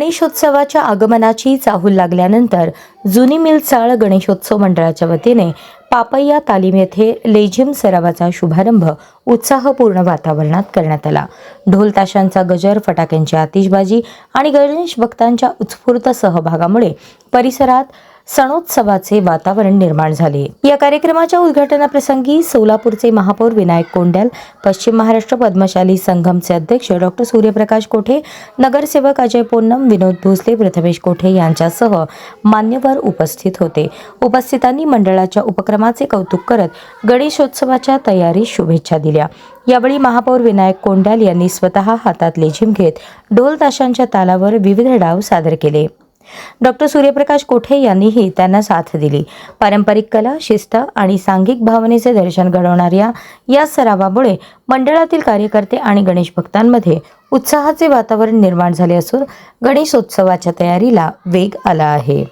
गणेशोत्सवाच्या आगमनाची चाहूल लागल्यानंतर जुनी मिलचाळ गणेशोत्सव मंडळाच्या वतीने पापय्या तालीम येथे लेझिम सरावाचा शुभारंभ उत्साहपूर्ण वातावरणात करण्यात आला। ढोल ताशांचा गजर, फटाक्यांची आतिषबाजी आणि गणेश भक्तांच्या उत्स्फूर्त सहभागामुळे परिसरात सणोत्सवाचे वातावरण निर्माण झाले। या कार्यक्रमाच्या उद्घाटनाप्रसंगी सोलापूरचे महापौर विनायक कोंड्याल, पश्चिम महाराष्ट्र पद्मशाली संघमचे अध्यक्ष डॉक्टर सूर्यप्रकाश कोठे, नगरसेवक अजय पोन्नम, विनोद भोसले, प्रथमेश कोठे यांच्यासह मान्यवर उपस्थित होते। उपस्थितांनी मंडळाच्या उपक्रमाचे कौतुक करत गणेशोत्सवाच्या तयारीस शुभेच्छा दिल्या। यावेळी महापौर विनायक कोंड्याल यांनी स्वतः हातात लेझिम घेत ढोल ताशांच्या तालावर विविध डाव सादर केले। डॉक्टर सूर्यप्रकाश कोठे यांनीही त्यांना साथ दिली। पारंपरिक कला, शिस्त आणि सांघिक भावनेचे दर्शन घडवणाऱ्या या सरावामुळे मंडळातील कार्यकर्ते आणि गणेश भक्तांमध्ये उत्साहाचे वातावरण निर्माण झाले असून गणेशोत्सवाच्या तयारीला वेग आला आहे।